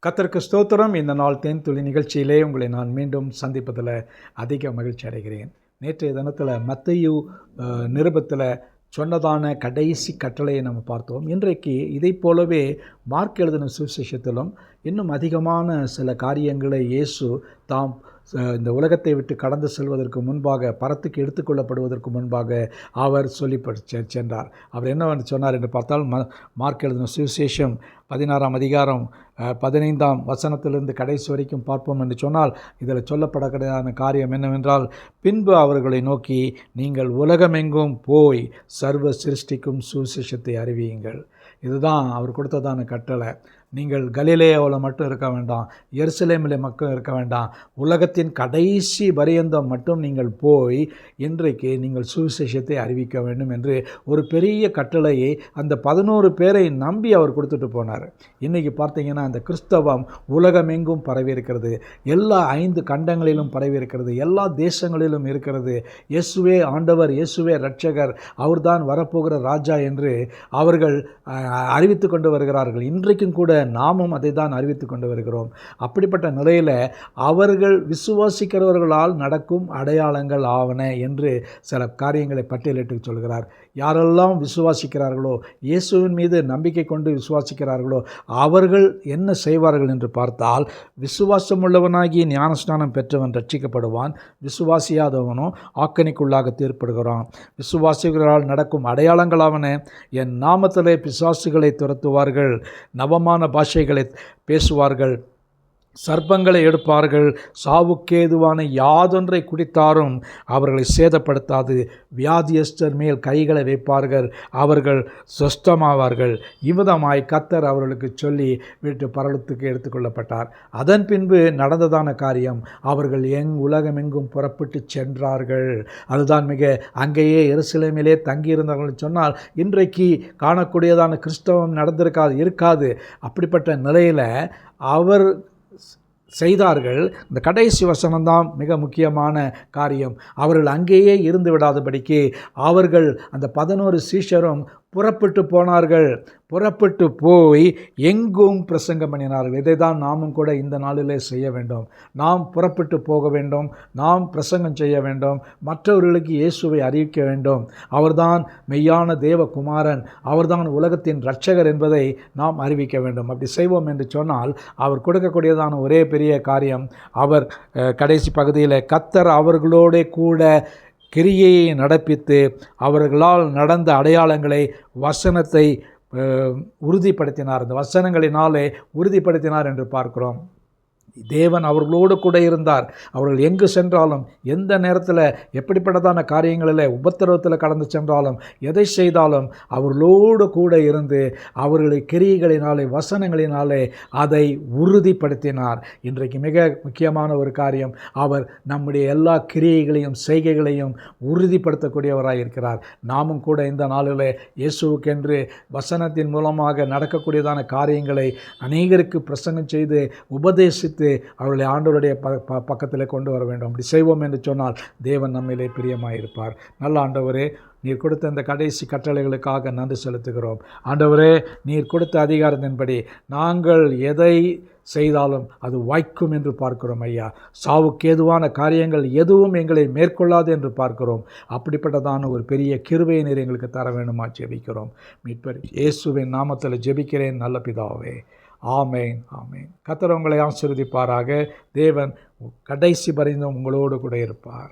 கர்த்தருக்கு ஸ்தோத்திரம். இந்த நாள் தேன்துளி நிகழ்ச்சியிலே உங்களை நான் மீண்டும் சந்திப்பதில் அதிக மகிழ்ச்சி அடைகிறேன். நேற்றைய தினத்தில் மத்தேயு நிருபத்தில் சொன்னதான கடைசி கட்டளையை நம்ம பார்த்தோம். இன்றைக்கு இதை போலவே மார்க் எழுதின சுவிசேஷத்திலும் இன்னும் அதிகமான சில காரியங்களை இயேசு தாம் இந்த உலகத்தை விட்டு கடந்து செல்வதற்கு முன்பாக, பரத்துக்கு எடுத்துக்கொள்ளப்படுவதற்கு முன்பாக அவர் சொல்லி சென்றார். அவர் என்ன சொன்னார் என்று பார்த்தால், மார்க் எழுதின சுவிசேஷம் 16ஆம் அதிகாரம் 15ஆம் வசனத்திலிருந்து கடைசி வரைக்கும் பார்ப்போம் என்று சொன்னால், இதில் சொல்லப்படக்கூடியதான காரியம் என்னவென்றால், பின்பு அவர்களை நோக்கி, நீங்கள் உலகமெங்கும் போய் சர்வ சிருஷ்டிக்கும் சுவிசேஷத்தை அறிவியுங்கள். இதுதான் அவர் கொடுத்ததான கட்டளை. நீங்கள் கலிலேயாவில் மட்டும் இருக்க வேண்டாம், எருசலேமில் மட்டும் இருக்க வேண்டாம், உலகத்தின் கடைசி பரியந்தம் மட்டும் நீங்கள் போய் இன்றைக்கு நீங்கள் சுவிசேஷத்தை அறிவிக்க வேண்டும் என்று ஒரு பெரிய கட்டளையை அந்த 11 பேரை நம்பி அவர் கொடுத்துட்டு போனார். இன்றைக்கி பார்த்தீங்கன்னா அந்த கிறிஸ்தவம் உலகமெங்கும் பரவி இருக்கிறது. எல்லா 5 கண்டங்களிலும் பரவி இருக்கிறது. எல்லா தேசங்களிலும் இருக்கிறது. இயேசுவே ஆண்டவர், இயேசுவே இரட்சகர், அவர்தான் வரப்போகிற ராஜா என்று அவர்கள் அறிவித்து கொண்டு வருகிறார்கள். இன்றைக்கும் கூட நாமும் அதை தான் அறிவித்து கொண்டு வருகிறோம். அப்படிப்பட்ட நிலையில் அவர்கள் விசுவாசிக்கிறவர்களால் நடக்கும் அடையாளங்கள் ஆவன என்று சில காரியங்களை பட்டியலிட்டு சொல்கிறார். யாரெல்லாம் விசுவாசிக்கிறார்களோ, இயேசுவின் மீது நம்பிக்கை கொண்டு விசுவாசிக்கிறார்களோ அவர்கள் என்ன செய்வார்கள் என்று பார்த்தால், விசுவாசம் உள்ளவனாகி ஞானஸ்நானம் பெற்றவன் ரட்சிக்கப்படுவான், விசுவாசியாதவனோ ஆக்கணிக்குள்ளாக தீர்ப்படுகிறான். விசுவாசிகளால் நடக்கும் அடையாளங்களாவன, என் நாமத்திலே பிசாசுகளை துரத்துவார்கள், நவமான பாஷைகளை பேசுவார்கள், சர்ப்பங்களை எடுப்பார்கள், சாவுக்கேதுவான யாதொன்றை குடித்தாரும் அவர்களை சேதப்படுத்தாது, வியாதியஸ்தர் மேல் கைகளை வைப்பார்கள், அவர்கள் சொஸ்தமாவார்கள். இவ்விதமாய் கர்த்தர் அவர்களுக்கு சொல்லி வீட்டு பரலத்துக்கு எடுத்துக்கொள்ளப்பட்டார். அதன் பின்பு நடந்ததான காரியம், அவர்கள் உலகமெங்கும் புறப்பட்டு சென்றார்கள். அதுதான் அங்கேயே எருசலேமிலே தங்கியிருந்தார்கள் சொன்னால் இன்றைக்கு காணக்கூடியதான கிறிஸ்தவம் இருக்காது. அப்படிப்பட்ட நிலையில் அவர் செய்தார்கள். இந்த கடைசி வசனம்தான் மிக முக்கியமான காரியம். அவர்கள் அங்கேயே இருந்து விடாதபடிக்கு அவர்கள் அந்த 11 சீஷரும் புறப்பட்டு போனார்கள். புறப்பட்டு போய் எங்கும் பிரசங்கம் பண்ணினார்கள். இதை தான் நாமும் கூட இந்த நாளிலே செய்ய வேண்டும். நாம் புறப்பட்டு போக வேண்டும், நாம் பிரசங்கம் செய்ய வேண்டும், மற்றவர்களுக்கு இயேசுவை அறிவிக்க வேண்டும். அவர்தான் மெய்யான தேவகுமாரன், அவர்தான் உலகத்தின் இரட்சகர் என்பதை நாம் அறிவிக்க வேண்டும். அப்படி செய்வோம் என்று சொன்னால் அவர் கொடுக்கக்கூடியதான ஒரே பெரிய காரியம், அவர் கடைசி பகுதியில் கர்த்தர் அவர்களோட கூட கிரியையை நடப்பித்து அவர்களால் நடந்த அடையாளங்களை, வசனத்தை உறுதிப்படுத்தினார். இந்த வசனங்களினாலே உறுதிப்படுத்தினார் என்று பார்க்கிறோம். தேவன் அவர்களோடு கூட இருந்தார். அவர்கள் எங்கு சென்றாலும், எந்த நேரத்தில், எப்படிப்பட்டதான காரியங்களில், உபத்திரவத்தில் கடந்து சென்றாலும், எதை செய்தாலும் அவர்களோடு கூட இருந்து அவர்களை கிரியைகளினாலே, வசனங்களினாலே அதை உறுதிப்படுத்தினார். இன்றைக்கு மிக முக்கியமான ஒரு காரியம், அவர் நம்முடைய எல்லா கிரியைகளையும் செய்கைகளையும் உறுதிப்படுத்தக்கூடியவராக இருக்கிறார். நாமும் கூட இந்த நாளில் இயேசுவுக்கென்று வசனத்தின் மூலமாக நடக்கக்கூடியதான காரியங்களை அநேகருக்கு பிரசங்கம் செய்து உபதேசித்து அவர்களை ஆண்டவருடைய பக்கத்தில் கொண்டு வர வேண்டும். அப்படி செய்வோம் என்று சொன்னால் தேவன் நம்மிலே பிரியமாயிருப்பார். நல்ல ஆண்டவரே, நீர் கொடுத்த இந்த கடைசி கட்டளைகளுக்காக நன்றி செலுத்துகிறோம். ஆண்டவரே, நீர் கொடுத்த அதிகாரத்தின்படி நாங்கள் எதை செய்தாலும் அது வாய்க்கும் என்று பார்க்கிறோம் ஐயா. சாவுக்கேதுவான காரியங்கள் எதுவும் எங்களை மேற்கொள்ளாது என்று பார்க்கிறோம். அப்படிப்பட்டதான ஒரு பெரிய கிருபையை நீர் எங்களுக்கு தர வேண்டுமா ஜெபிக்கிறோம். மீட்பர் இயேசுவின் நாமத்தில் ஜெபிக்கிறேன் நல்ல பிதாவே. ஆமேன், ஆமேன். கர்த்தர் உங்களை ஆசீர்வதிப்பாராக. தேவன் கடைசி பரிந்தும் உங்களோடு கூட இருப்பார்.